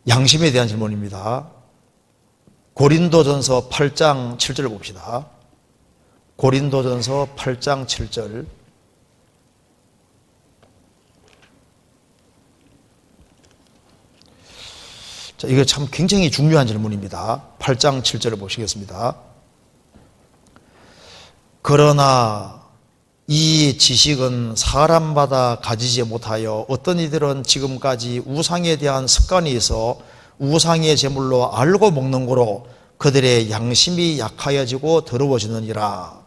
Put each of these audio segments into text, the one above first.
양심에 대한 질문입니다. 고린도전서 8장 7절 봅시다. 고린도전서 8장 7절. 자, 이거 참 굉장히 중요한 질문입니다. 8장 7절을 보시겠습니다. 그러나 이 지식은 사람마다 가지지 못하여 어떤 이들은 지금까지 우상에 대한 습관이 있어 우상의 제물로 알고 먹는 거로 그들의 양심이 약하여지고 더러워지느니라.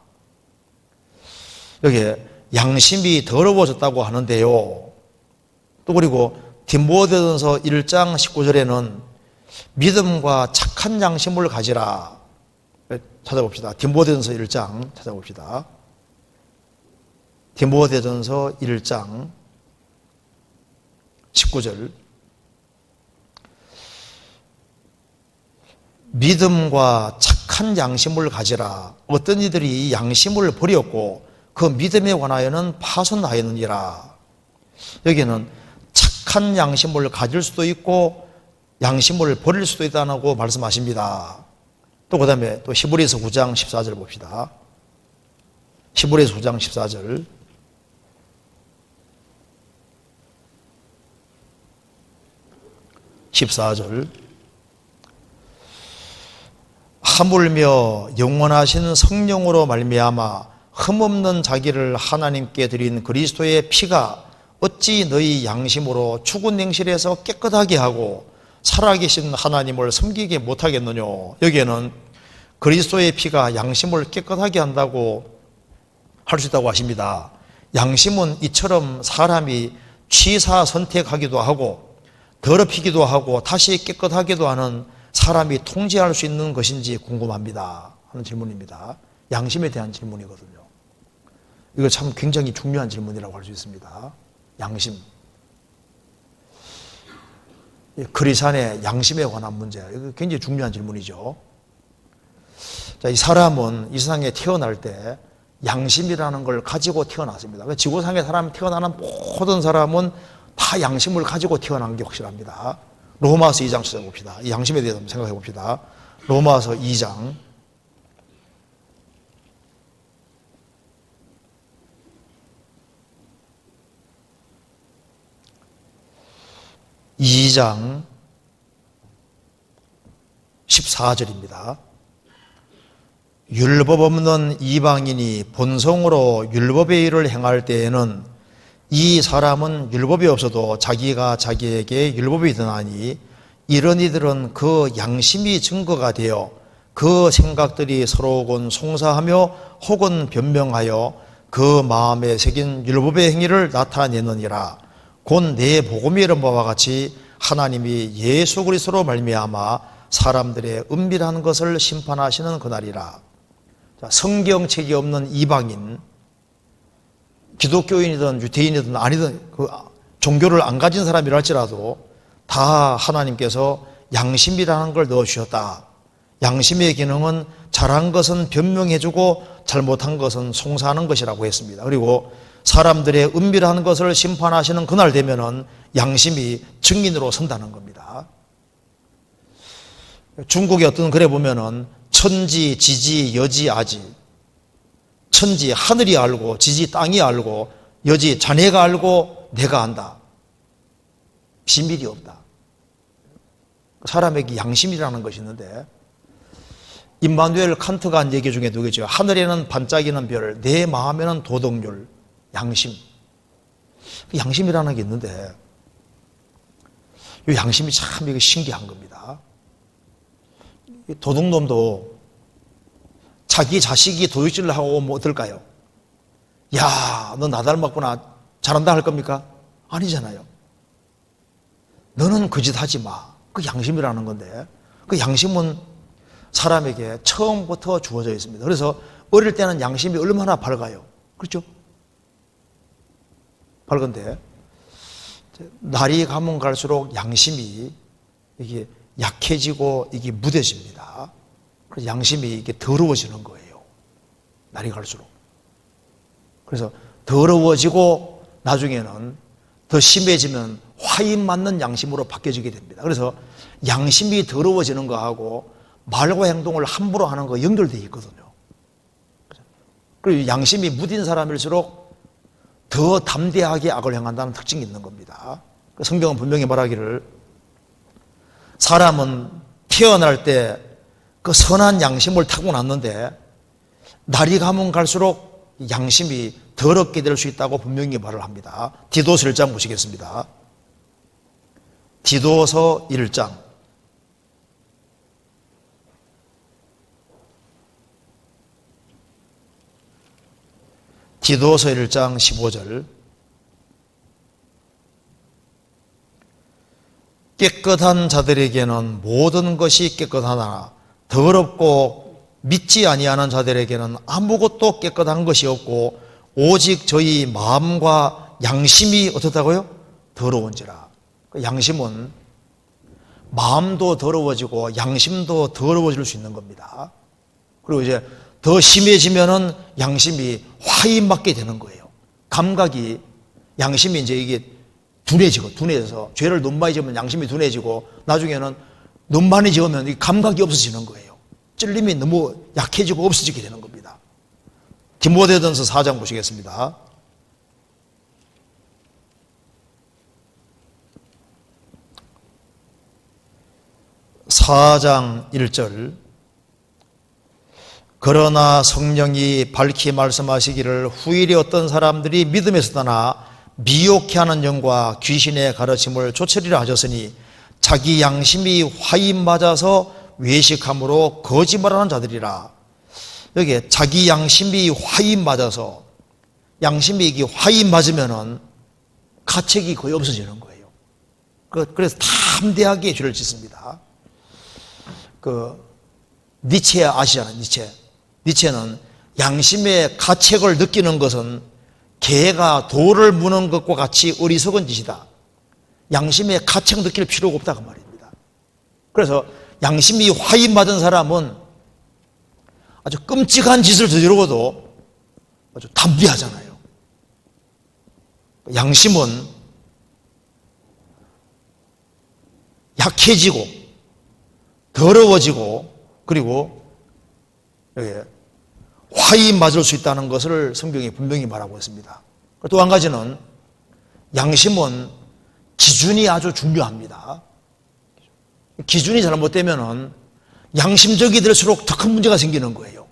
여기 양심이 더러워졌다고 하는데요. 또 그리고 디모데전서 1장 19절에는 믿음과 착한 양심을 가지라. 찾아봅시다. 디모데전서 1장 찾아봅시다. 디모데전서 1장 19절. 믿음과 착한 양심을 가지라. 어떤 이들이 양심을 버렸고 그 믿음에 관하여는 파손하였느니라. 여기는 착한 양심을 가질 수도 있고 양심을 버릴 수도 있다고 말씀하십니다. 또 그 다음에 또 히브리서 9장 14절 봅시다. 히브리서 9장 14절. 하물며 영원하신 성령으로 말미암아 흠없는 자기를 하나님께 드린 그리스도의 피가 어찌 너희 양심으로 죽은 행실에서 깨끗하게 하고 살아계신 하나님을 섬기게 못하겠느냐. 여기에는 그리스도의 피가 양심을 깨끗하게 한다고 할 수 있다고 하십니다. 양심은 이처럼 사람이 취사 선택하기도 하고 더럽히기도 하고 다시 깨끗하기도 하는 사람이 통제할 수 있는 것인지 궁금합니다 하는 질문입니다. 양심에 대한 질문이거든요. 이거 참 굉장히 중요한 질문이라고 할 수 있습니다. 양심. 크리스찬의 양심에 관한 문제, 이거 굉장히 중요한 질문이죠. 자, 이 사람은 이 세상에 태어날 때 양심이라는 걸 가지고 태어났습니다. 지구상에 사람이 태어나는 모든 사람은 다 양심을 가지고 태어난 게 확실합니다. 로마서 2장 찾아봅시다. 이 양심에 대해서 한번 생각해 봅시다. 로마서 2장 14절입니다. 율법 없는 이방인이 본성으로 율법의 일을 행할 때에는 이 사람은 율법이 없어도 자기가 자기에게 율법이 드나니 이런 이들은 그 양심이 증거가 되어 그 생각들이 서로군 송사하며 혹은 변명하여 그 마음에 새긴 율법의 행위를 나타내느니라. 곧 내 복음이 이른 바와 같이 하나님이 예수 그리스도로 말미암아 사람들의 은밀한 것을 심판하시는 그날이라. 성경책이 없는 이방인, 기독교인이든 유대인이든 아니든 그 종교를 안 가진 사람이라 할지라도 다 하나님께서 양심이라는 걸 넣어주셨다. 양심의 기능은 잘한 것은 변명해주고 잘못한 것은 송사하는 것이라고 했습니다. 그리고 사람들의 은밀한 것을 심판하시는 그날 되면은 양심이 증인으로 선다는 겁니다. 중국의 어떤 글에 보면은 천지, 지지, 여지, 아지. 천지, 하늘이 알고, 지지, 땅이 알고, 여지, 자네가 알고, 내가 안다. 비밀이 없다. 사람에게 양심이라는 것이 있는데, 임마누엘 칸트가 한 얘기 중에 누구죠? 하늘에는 반짝이는 별, 내 마음에는 도덕률, 양심. 양심이라는 게 있는데, 이 양심이 참 이게 신기한 겁니다. 도둑놈도 자기 자식이 도둑질을 하고 오면 어떨까요? 야, 너 나 닮았구나. 잘한다 할 겁니까? 아니잖아요. 너는 그 짓 하지 마. 그 양심이라는 건데, 그 양심은 사람에게 처음부터 주어져 있습니다. 그래서 어릴 때는 양심이 얼마나 밝아요. 그렇죠? 밝은데 날이 가면 갈수록 양심이 이게 약해지고 이게 무뎌집니다. 그래서 양심이 이게 더러워지는 거예요. 날이 갈수록. 그래서 더러워지고 나중에는 더 심해지면 화인 맞는 양심으로 바뀌어지게 됩니다. 그래서 양심이 더러워지는 거하고 말과 행동을 함부로 하는 거 연결되어 있거든요. 그리고 양심이 무딘 사람일수록 더 담대하게 악을 행한다는 특징이 있는 겁니다. 성경은 분명히 말하기를 사람은 태어날 때 그 선한 양심을 타고났는데 날이 가면 갈수록 양심이 더럽게 될 수 있다고 분명히 말을 합니다. 디도서 1장 보시겠습니다. 디도서 1장 디도서 1장 15절 깨끗한 자들에게는 모든 것이 깨끗하나 더럽고 믿지 아니하는 자들에게는 아무것도 깨끗한 것이 없고 오직 저희 마음과 양심이 어떻다고요? 더러운지라. 양심은 마음도 더러워지고 양심도 더러워질 수 있는 겁니다. 그리고 이제 더 심해지면은 양심이 화인맞게 되는 거예요. 감각이 양심이 이제 이게 둔해져서 죄를 너무 많이 지으면 양심이 둔해지고 나중에는 너무 많이 지으면 이 감각이 없어지는 거예요. 찔림이 너무 약해지고 없어지게 되는 겁니다. 디모데전서 4장 보시겠습니다. (4장 1절) 그러나 성령이 밝히 말씀하시기를 후일에 어떤 사람들이 믿음에서 떠나 미혹해 하는 영과 귀신의 가르침을 좇으리라 하셨으니 자기 양심이 화인 맞아서 외식함으로 거짓말하는 자들이라. 여기에 자기 양심이 화인 맞아서 양심이 이게 화인 맞으면은 가책이 거의 없어지는 거예요. 그래서 담대하게 죄를 짓습니다. 니체 아시잖아요, 니체. 니체는 양심의 가책을 느끼는 것은 개가 돌을 무는 것과 같이 어리석은 짓이다. 양심의 가책 느낄 필요가 없다 그 말입니다. 그래서 양심이 화인 맞은 사람은 아주 끔찍한 짓을 저지르고도 아주 담대하잖아요. 양심은 약해지고 더러워지고 그리고 화인 맞을 수 있다는 것을 성경이 분명히 말하고 있습니다. 또 한 가지는 양심은 기준이 아주 중요합니다. 기준이 잘못되면 양심적이 될수록 더 큰 문제가 생기는 거예요.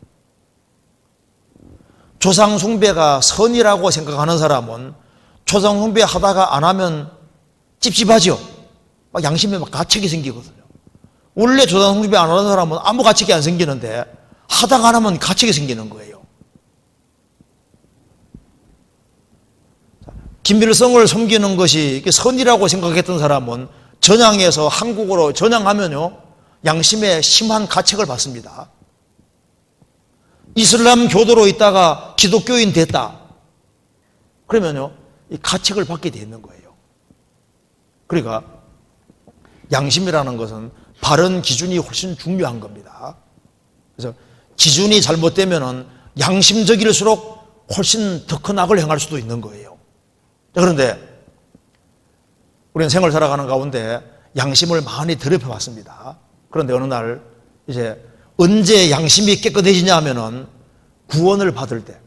조상 숭배가 선이라고 생각하는 사람은 조상 숭배 하다가 안 하면 찝찝하죠. 막 양심에 막 가책이 생기거든요. 원래 조상 숭배 안 하는 사람은 아무 가책이 안 생기는데 하다가 안 하면 가책이 생기는 거예요. 김일성을 섬기는 것이 선이라고 생각했던 사람은 전향해서 한국으로 전향하면요 양심에 심한 가책을 받습니다. 이슬람 교도로 있다가 기독교인 됐다 그러면요 이 가책을 받게 돼 있는 거예요. 그러니까 양심이라는 것은 바른 기준이 훨씬 중요한 겁니다. 그래서 기준이 잘못되면은 양심적일수록 훨씬 더 큰 악을 행할 수도 있는 거예요. 그런데 우리는 생을 살아가는 가운데 양심을 많이 더럽혀 왔습니다. 그런데 어느 날 이제 언제 양심이 깨끗해지냐 하면은 구원을 받을 때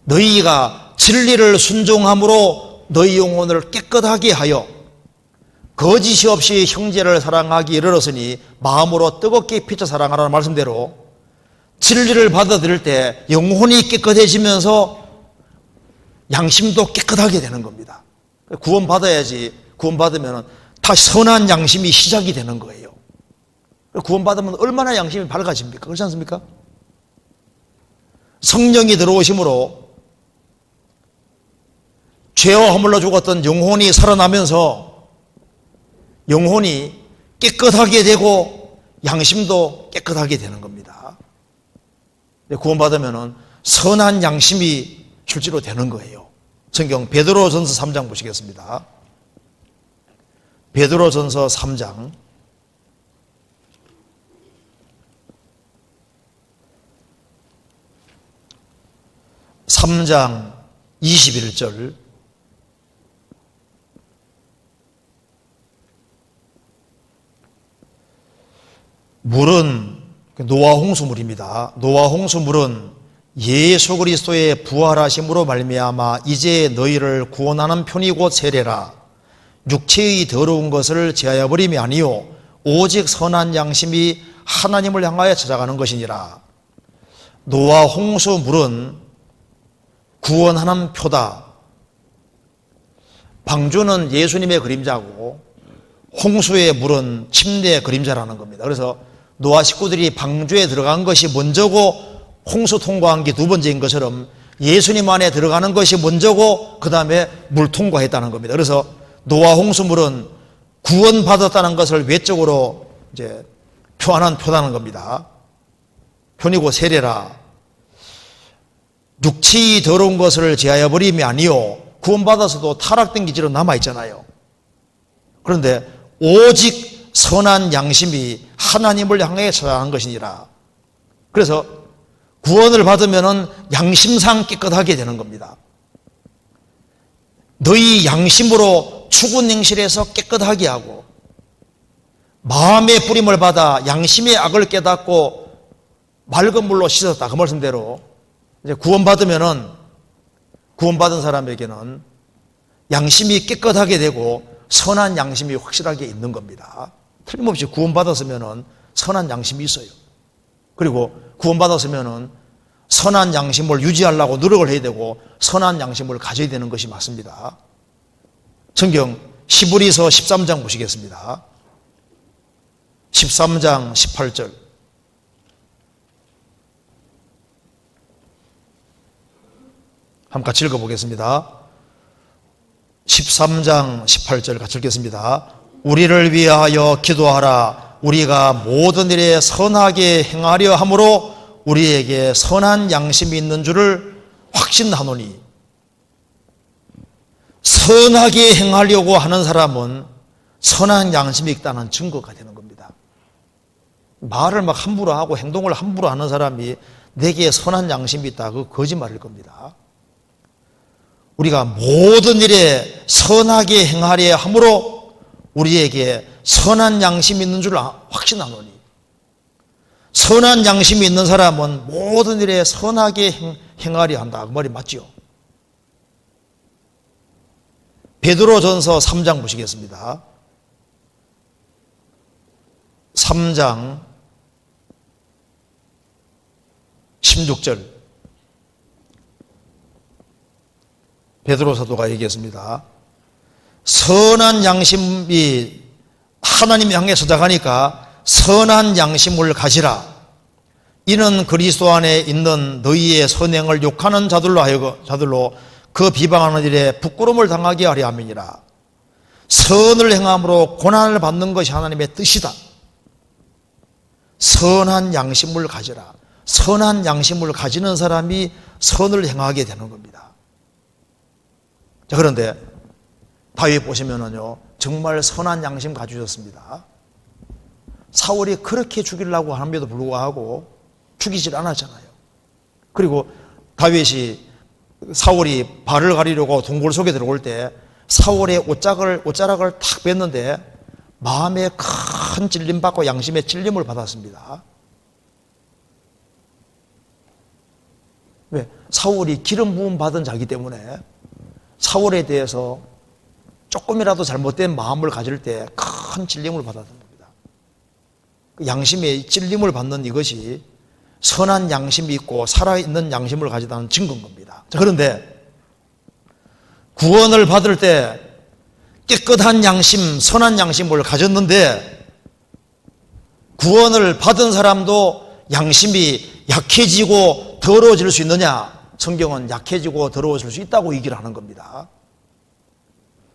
너희가 진리를 순종함으로 너희 영혼을 깨끗하게 하여 거짓이 없이 형제를 사랑하기 이르렀으니 마음으로 뜨겁게 피쳐 사랑하라는 말씀대로 진리를 받아들일 때 영혼이 깨끗해지면서 양심도 깨끗하게 되는 겁니다. 구원받아야지 구원받으면 다시 선한 양심이 시작이 되는 거예요. 구원받으면 얼마나 양심이 밝아집니까? 그렇지 않습니까? 성령이 들어오심으로 죄와 허물로 죽었던 영혼이 살아나면서 영혼이 깨끗하게 되고 양심도 깨끗하게 되는 겁니다. 구원받으면 선한 양심이 실제로 되는 거예요. 성경 베드로전서 3장 보시겠습니다. 베드로전서 3장 3장 21절 물은 노아 홍수물입니다. 노아 홍수물은 예수 그리스도의 부활하심으로 말미암아 이제 너희를 구원하는 편이 곧 세례라. 육체의 더러운 것을 제하여 버림이 아니요 오직 선한 양심이 하나님을 향하여 찾아가는 것이니라. 노아 홍수물은 구원하는 표다. 방주는 예수님의 그림자고 홍수의 물은 침례의 그림자라는 겁니다. 그래서 노아 식구들이 방주에 들어간 것이 먼저고 홍수 통과한 게 두 번째인 것처럼 예수님 안에 들어가는 것이 먼저고 그 다음에 물 통과했다는 겁니다. 그래서 노아 홍수물은 구원받았다는 것을 외적으로 이제 표하는 표다는 겁니다. 편이고 세례라. 육체의 더러운 것을 제하여 버림이 아니요 구원받아서도 타락된 기질은 남아있잖아요. 그런데 오직 선한 양심이 하나님을 향해 찾아가는 것이니라. 그래서 구원을 받으면 양심상 깨끗하게 되는 겁니다. 너희 양심으로 죽은 행실에서 깨끗하게 하고 마음의 뿌림을 받아 양심의 악을 깨닫고 맑은 물로 씻었다. 그 말씀대로 이제 구원받은 사람에게는 양심이 깨끗하게 되고 선한 양심이 확실하게 있는 겁니다. 틀림없이 구원받았으면 선한 양심이 있어요. 그리고 구원받았으면 선한 양심을 유지하려고 노력을 해야 되고 선한 양심을 가져야 되는 것이 맞습니다. 성경 히브리서 13장 보시겠습니다. 13장 18절. 한번 같이 읽어보겠습니다. 13장 18절 같이 읽겠습니다. 우리를 위하여 기도하라. 우리가 모든 일에 선하게 행하려 함으로 우리에게 선한 양심이 있는 줄을 확신하노니. 선하게 행하려고 하는 사람은 선한 양심이 있다는 증거가 되는 겁니다. 말을 막 함부로 하고 행동을 함부로 하는 사람이 내게 선한 양심이 있다, 그거 거짓말일 겁니다. 우리가 모든 일에 선하게 행하려 함으로 우리에게 선한 양심이 있는 줄 확신하노니. 선한 양심이 있는 사람은 모든 일에 선하게 행하려 한다, 그 말이 맞죠? 베드로전서 3장 보시겠습니다. 3장 16절. 베드로 사도가 얘기했습니다. 선한 양심이 하나님 향해 찾아가니까 선한 양심을 가지라. 이는 그리스도 안에 있는 너희의 선행을 욕하는 자들로 그 비방하는 일에 부끄러움을 당하게 하려 함이니라. 선을 행함으로 고난을 받는 것이 하나님의 뜻이다. 선한 양심을 가지라. 선한 양심을 가지는 사람이 선을 행하게 되는 겁니다. 자, 그런데 다윗 보시면은요, 정말 선한 양심 가지셨습니다. 사울이 그렇게 죽이려고 함에도 불구하고 죽이질 않았잖아요. 그리고 다윗이 사울이 발을 가리려고 동굴 속에 들어올 때 사울의 옷자락을 탁 뺐는데 마음에 큰 찔림 받고 양심의 찔림을 받았습니다. 왜? 사울이 기름 부음 받은 자이기 때문에 사울에 대해서 조금이라도 잘못된 마음을 가질 때 큰 찔림을 받았던 겁니다. 양심의 찔림을 받는 이것이 선한 양심이 있고 살아있는 양심을 가지다는 증거인 겁니다. 자, 그런데 구원을 받을 때 깨끗한 양심, 선한 양심을 가졌는데 구원을 받은 사람도 양심이 약해지고 더러워질 수 있느냐? 성경은 약해지고 더러워질 수 있다고 얘기를 하는 겁니다.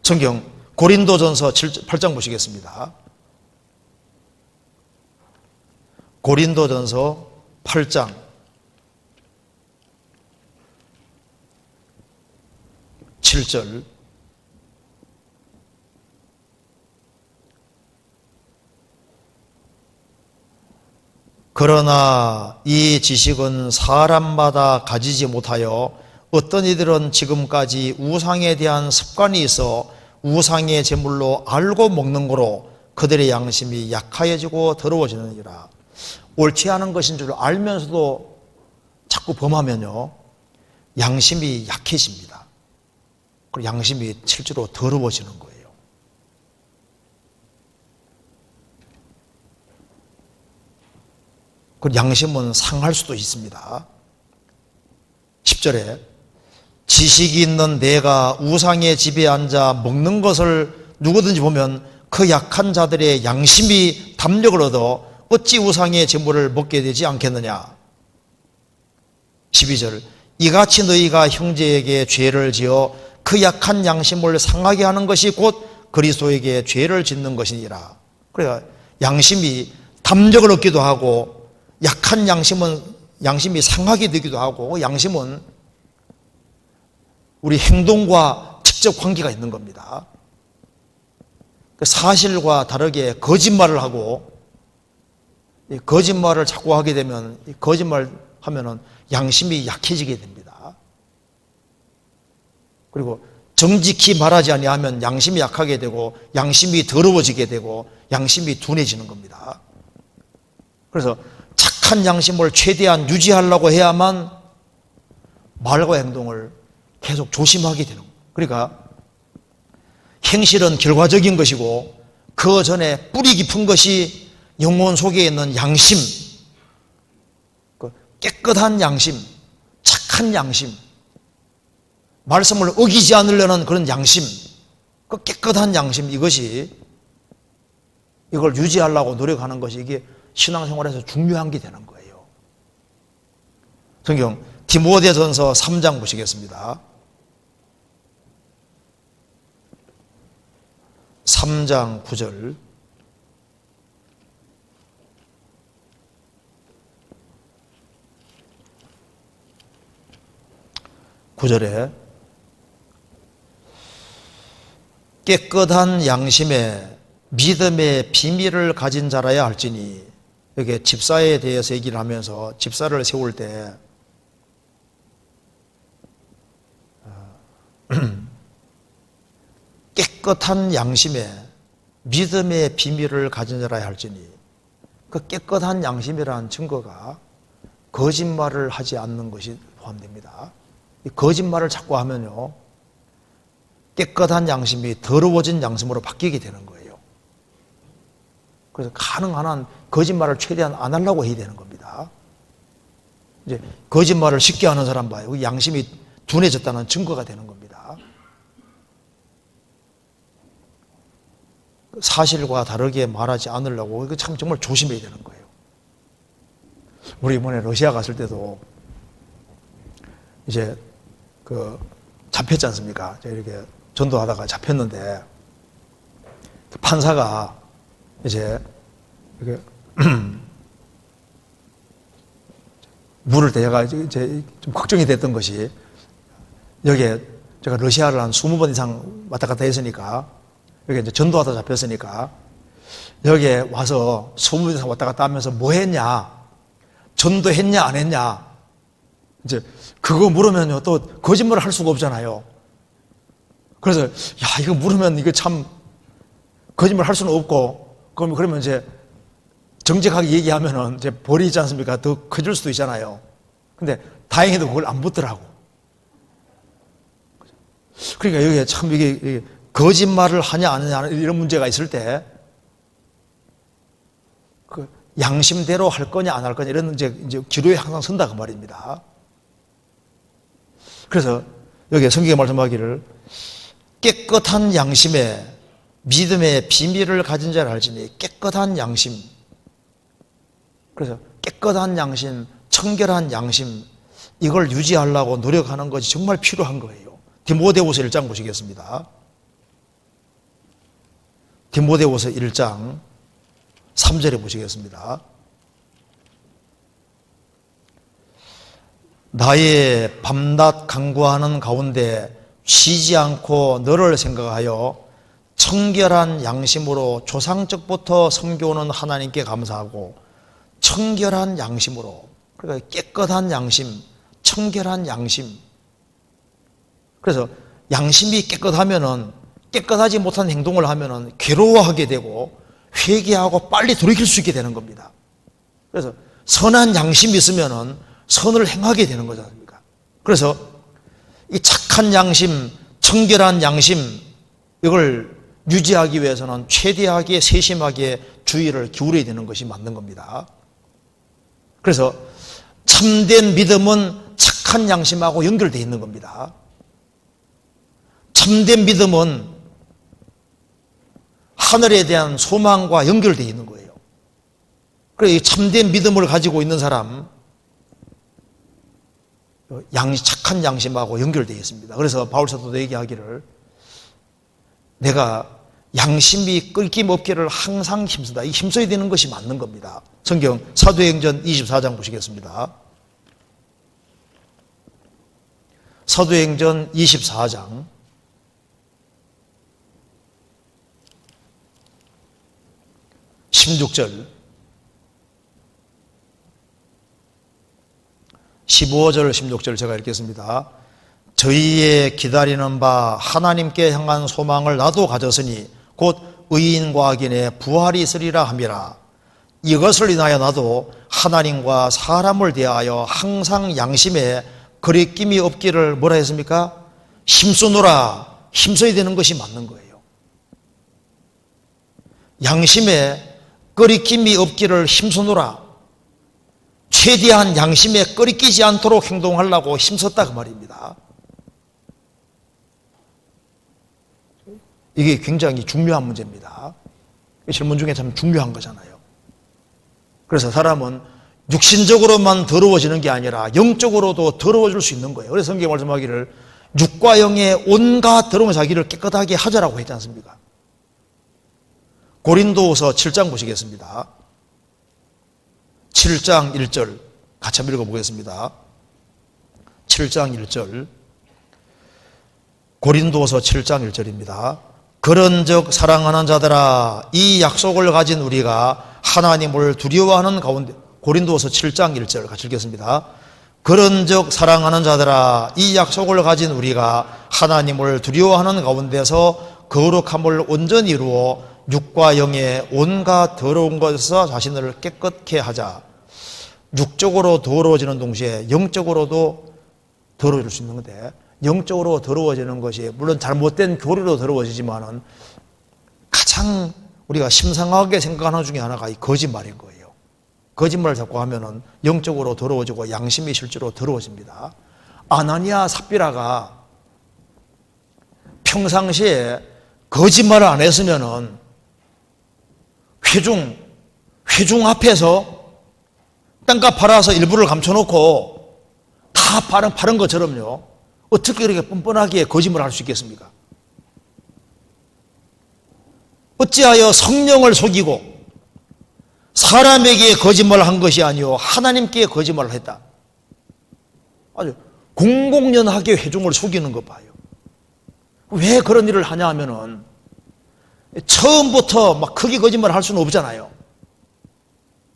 성경 고린도전서 8장 보시겠습니다. 고린도전서 8장 7절. 그러나 이 지식은 사람마다 가지지 못하여 어떤 이들은 지금까지 우상에 대한 습관이 있어 우상의 제물로 알고 먹는 거로 그들의 양심이 약하여지고 더러워지느니라. 옳지 않은 것인 줄 알면서도 자꾸 범하면요, 양심이 약해집니다. 그리고 양심이 실제로 더러워지는 거예요. 그 양심은 상할 수도 있습니다. 10절에 지식이 있는 내가 우상의 집에 앉아 먹는 것을 누구든지 보면 그 약한 자들의 양심이 담력을 얻어 어찌 우상의 제물을 먹게 되지 않겠느냐. 12절 이같이 너희가 형제에게 죄를 지어 그 약한 양심을 상하게 하는 것이 곧 그리스도에게 죄를 짓는 것이니라. 그러니까 양심이 담력을 얻기도 하고 약한 양심이 상하게 되기도 하고, 양심은 우리 행동과 직접 관계가 있는 겁니다. 사실과 다르게 거짓말을 하고, 거짓말을 자꾸 하게 되면, 거짓말 하면은 양심이 약해지게 됩니다. 그리고 정직히 말하지 아니하면 양심이 약하게 되고, 양심이 더러워지게 되고, 양심이 둔해지는 겁니다. 그래서 착한 양심을 최대한 유지하려고 해야만 말과 행동을 계속 조심하게 되는 거예요. 그러니까 행실은 결과적인 것이고 그 전에 뿌리 깊은 것이 영혼 속에 있는 양심, 깨끗한 양심, 착한 양심, 말씀을 어기지 않으려는 그런 양심, 그 깨끗한 양심, 이걸 유지하려고 노력하는 것이 이게 신앙생활에서 중요한 게 되는 거예요. 성경 디모데전서 3장 보시겠습니다. 3장 9절. 구절에 깨끗한 양심에 믿음의 비밀을 가진 자라야 할지니, 여기 집사에 대해서 얘기를 하면서 집사를 세울 때 깨끗한 양심에 믿음의 비밀을 가진 자라야 할지니, 그 깨끗한 양심이라는 증거가 거짓말을 하지 않는 것이 포함됩니다. 이 거짓말을 자꾸 하면요, 깨끗한 양심이 더러워진 양심으로 바뀌게 되는 거예요. 그래서 가능한 한 거짓말을 최대한 안 하려고 해야 되는 겁니다. 이제 거짓말을 쉽게 하는 사람 봐요. 양심이 둔해졌다는 증거가 되는 겁니다. 사실과 다르게 말하지 않으려고, 이거 참 정말 조심해야 되는 거예요. 우리 이번에 러시아 갔을 때도 이제 잡혔지 않습니까? 이렇게 전도하다가 잡혔는데, 판사가 이제 이렇게 물을 대가 이제 좀 걱정이 됐던 것이, 여기에 제가 러시아를 한 20번 이상 왔다 갔다 했으니까, 여기 이제 전도하다 잡혔으니까, 여기에 와서 20번 이상 왔다 갔다 하면서 뭐 했냐, 전도했냐 안 했냐, 이제 그거 물으면요 또 거짓말을 할 수가 없잖아요. 그래서 이거 물으면 이거 참 거짓말 할 수는 없고, 그러면 이제 정직하게 얘기하면은 이제 벌이 있지 않습니까? 더 커질 수도 있잖아요. 근데 다행히도 그걸 안 묻더라고. 그러니까 여기에 참 이게 거짓말을 하냐 안 하냐 이런 문제가 있을 때, 그 양심대로 할 거냐 안 할 거냐 이런 이제 기로에 항상 선다 그 말입니다. 그래서 여기에 성경에 말씀하기를 깨끗한 양심에 믿음의 비밀을 가진 자를 알지니, 깨끗한 양심. 그래서 깨끗한 양심, 청결한 양심, 이걸 유지하려고 노력하는 것이 정말 필요한 거예요. 디모데후서 1장 보시겠습니다. 디모데후서 1장 3절에 보시겠습니다. 나의 밤낮 간구하는 가운데 쉬지 않고 너를 생각하여 청결한 양심으로 조상적부터 섬겨오는 하나님께 감사하고, 청결한 양심으로, 그러니까 깨끗한 양심, 청결한 양심. 그래서 양심이 깨끗하면은, 깨끗하지 못한 행동을 하면은 괴로워하게 되고 회개하고 빨리 돌이킬 수 있게 되는 겁니다. 그래서 선한 양심이 있으면은 선을 행하게 되는 거지 않습니까? 그래서 이 착한 양심, 청결한 양심, 이걸 유지하기 위해서는 최대하게 세심하게 주의를 기울여야 되는 것이 맞는 겁니다. 그래서 참된 믿음은 착한 양심하고 연결되어 있는 겁니다. 참된 믿음은 하늘에 대한 소망과 연결되어 있는 거예요. 그래서 이 참된 믿음을 가지고 있는 사람, 착한 양심하고 연결되어 있습니다. 그래서 바울사도도 얘기하기를 내가 양심이 끊김없기를 항상 힘쓰다. 이 힘써야 되는 것이 맞는 겁니다. 성경 사도행전 24장 보시겠습니다. 사도행전 24장 16절 15절 16절 제가 읽겠습니다. 저희의 기다리는 바 하나님께 향한 소망을 나도 가졌으니 곧 의인과 악인의 부활이 있으리라 함이라. 이것을 인하여 나도 하나님과 사람을 대하여 항상 양심에 거리낌이 없기를 뭐라 했습니까? 힘쓰노라. 힘써야 되는 것이 맞는 거예요. 양심에 거리낌이 없기를 힘쓰노라. 최대한 양심에 거리끼지 않도록 행동하려고 힘썼다 그 말입니다. 이게 굉장히 중요한 문제입니다. 질문 중에 참 중요한 거잖아요. 그래서 사람은 육신적으로만 더러워지는 게 아니라 영적으로도 더러워질 수 있는 거예요. 그래서 성경이 말씀하기를 육과 영의 온갖 더러운 자기를 깨끗하게 하자라고 했지 않습니까? 고린도후서 7장 보시겠습니다. 7장 1절 같이 한번 읽어보겠습니다. 7장 1절 고린도후서 7장 1절입니다. 그런즉 사랑하는 자들아 이 약속을 가진 우리가 하나님을 두려워하는 가운데 고린도후서 7장 1절 같이 읽겠습니다. 그런즉 사랑하는 자들아 이 약속을 가진 우리가 하나님을 두려워하는 가운데서 거룩함을 온전히 이루어 육과 영의 온갖 더러운 것에서 자신을 깨끗게 하자. 육적으로 더러워지는 동시에 영적으로도 더러워질 수 있는 건데, 영적으로 더러워지는 것이 물론 잘못된 교리로 더러워지지만은 가장 우리가 심상하게 생각하는 중에 하나가 이 거짓말인 거예요. 거짓말을 자꾸 하면은 영적으로 더러워지고 양심이 실제로 더러워집니다. 아나니아 삽비라가 평상시에 거짓말을 안 했으면은 회중 앞에서 땅값 팔아서 일부를 감춰놓고 다 파는 것처럼요. 어떻게 이렇게 뻔뻔하게 거짓말을 할 수 있겠습니까? 어찌하여 성령을 속이고 사람에게 거짓말을 한 것이 아니요 하나님께 거짓말을 했다. 아주 공공연하게 회중을 속이는 것 봐요. 왜 그런 일을 하냐 하면은 처음부터 막 크게 거짓말을 할 수는 없잖아요.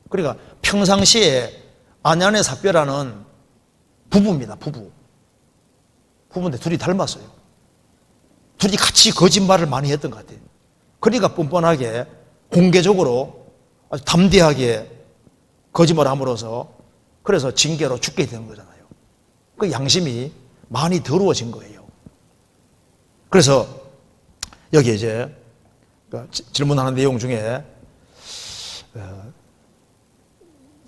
그러니까 평상시에 아냐네 삽비라는 부부입니다. 부부인데 둘이 닮았어요. 둘이 같이 거짓말을 많이 했던 것 같아요. 그러니까 뻔뻔하게 공개적으로 아주 담대하게 거짓말을 함으로써 그래서 징계로 죽게 되는 거잖아요. 그 양심이 많이 더러워진 거예요. 그래서 여기 이제 질문하는 내용 중에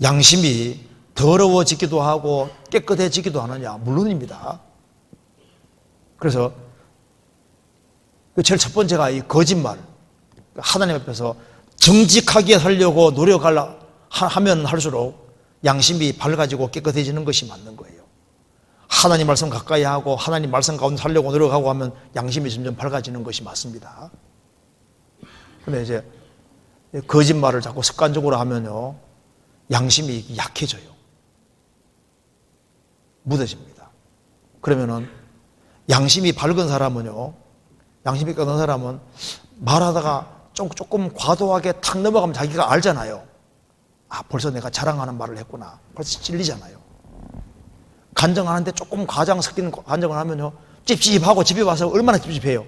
양심이 더러워지기도 하고 깨끗해지기도 하느냐? 물론입니다. 그래서 제일 첫 번째가 이 거짓말. 하나님 앞에서 정직하게 살려고 노력하면 할수록 양심이 밝아지고 깨끗해지는 것이 맞는 거예요. 하나님 말씀 가까이 하고 하나님 말씀 가운데 살려고 노력하고 하면 양심이 점점 밝아지는 것이 맞습니다. 근데 이제 거짓말을 자꾸 습관적으로 하면요, 양심이 약해져요. 무뎌집니다. 그러면은 양심이 밝은 사람은요, 양심이 깨끗한 사람은 말하다가 조금 과도하게 탁 넘어가면 자기가 알잖아요. 아, 벌써 내가 자랑하는 말을 했구나. 벌써 찔리잖아요. 간정하는데 조금 과장 섞이는 간정을 하면요, 찝찝하고 집에 와서 얼마나 찝찝해요.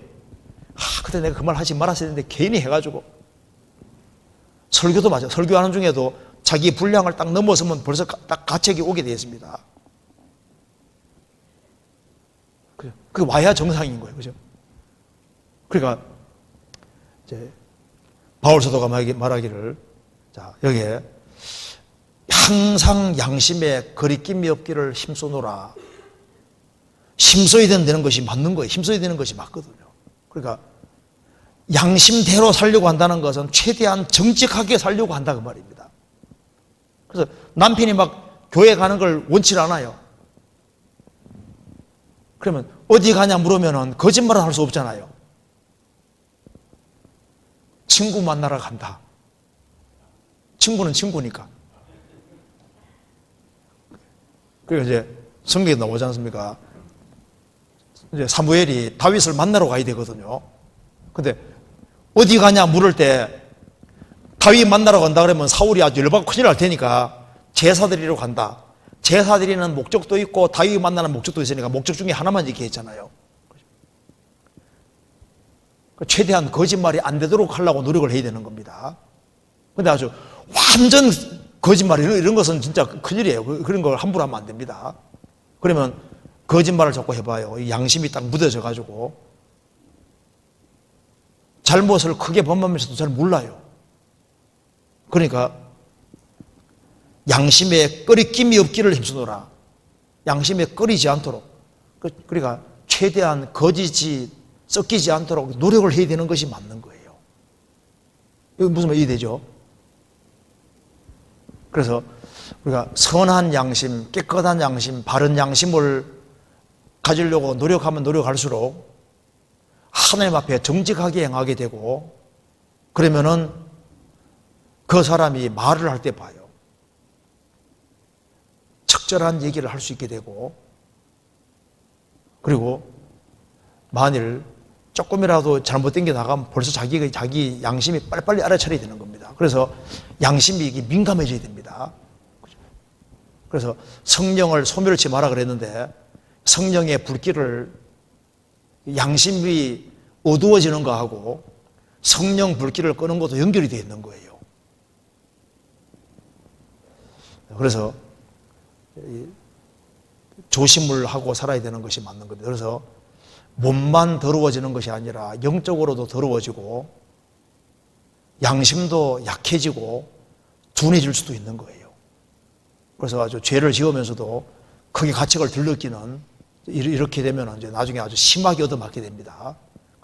아, 그때 내가 그 말 하지 말았어야 했는데 괜히 해가지고. 설교도 맞아요. 설교하는 중에도 자기 분량을 딱 넘어서면 벌써 딱 가책이 오게 되어 있습니다. 그 와야 정상인 거예요. 그죠? 그러니까 이제 바울 사도가 말하기를, 자, 여기에 항상 양심에 거리낌이 없기를 힘써노라. 힘써야 되는 것이 맞는 거예요. 힘써야 되는 것이 맞거든요. 그러니까 양심대로 살려고 한다는 것은 최대한 정직하게 살려고 한다 그 말입니다. 그래서 남편이 막 교회 가는 걸 원치 않아요. 그러면 어디 가냐 물으면 거짓말을 할 수 없잖아요. 친구 만나러 간다. 친구는 친구니까. 그리고 이제 성경에 나오지 않습니까? 이제 사무엘이 다윗을 만나러 가야 되거든요. 근데 어디 가냐 물을 때 다윗 만나러 간다 그러면 사울이 아주 열받고 큰일 날 테니까 제사 드리러 간다. 제사 드리는 목적도 있고 다윗 만나는 목적도 있으니까 목적 중에 하나만 얘기했잖아요. 최대한 거짓말이 안 되도록 하려고 노력을 해야 되는 겁니다. 근데 아주 완전 거짓말 이런 것은 진짜 큰일이에요. 그런 걸 함부로 하면 안 됩니다. 그러면 거짓말을 자꾸 해봐요. 양심이 딱 묻어져 가지고 잘못을 크게 범하면서도 잘 몰라요. 그러니까 양심에 끓이김이 없기를 힘쓰노라. 양심에 끓이지 않도록, 그러니까 최대한 거짓이 섞이지 않도록 노력을 해야 되는 것이 맞는 거예요. 이거 무슨 말 이해되죠? 그래서 우리가 선한 양심, 깨끗한 양심, 바른 양심을 가지려고 노력하면 노력할수록 하나님 앞에 정직하게 행하게 되고, 그러면은 그 사람이 말을 할 때 봐요. 적절한 얘기를 할 수 있게 되고, 그리고 만일 조금이라도 잘못된 게 나가면 벌써 자기 양심이 빨리빨리 알아차려야 되는 겁니다. 그래서 양심이 이게 민감해져야 됩니다. 그래서 성령을 소멸치 마라 그랬는데, 성령의 불길을 양심이 어두워지는 거하고 성령 불길을 끄는 것도 연결이 되어 있는 거예요. 그래서 조심을 하고 살아야 되는 것이 맞는 겁니다. 그래서 몸만 더러워지는 것이 아니라 영적으로도 더러워지고 양심도 약해지고 둔해질 수도 있는 거예요. 그래서 아주 죄를 지으면서도 크게 가책을 덜 느끼는, 이렇게 되면 이제 나중에 아주 심하게 얻어맞게 됩니다.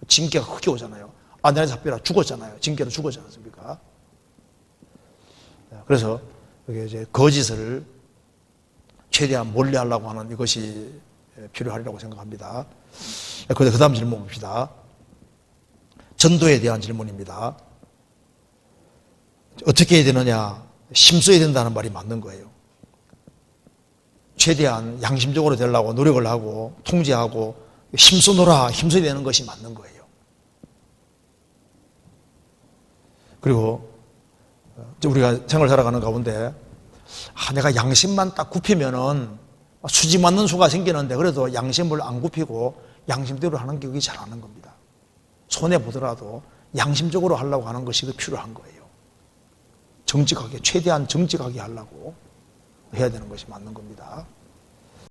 징계가 크게 오잖아요. 아내한테 잡혀라 죽었잖아요. 징계로 죽었지 않습니까? 그래서 여기 이제 거짓을 최대한 멀리 하려고 하는 이것이 필요하리라고 생각합니다. 그 다음 질문 봅시다. 전도에 대한 질문입니다. 어떻게 해야 되느냐? 힘써야 된다는 말이 맞는 거예요. 최대한 양심적으로 되려고 노력을 하고 통제하고 힘써노라, 힘써야 되는 것이 맞는 거예요. 그리고 우리가 생활 살아가는 가운데 내가 양심만 딱 굽히면은 수지 맞는 수가 생기는데, 그래도 양심을 안 굽히고 양심대로 하는 게 그게 잘하는 겁니다. 손해보더라도 양심적으로 하려고 하는 것이 필요한 거예요. 정직하게, 최대한 정직하게 하려고 해야 되는 것이 맞는 겁니다.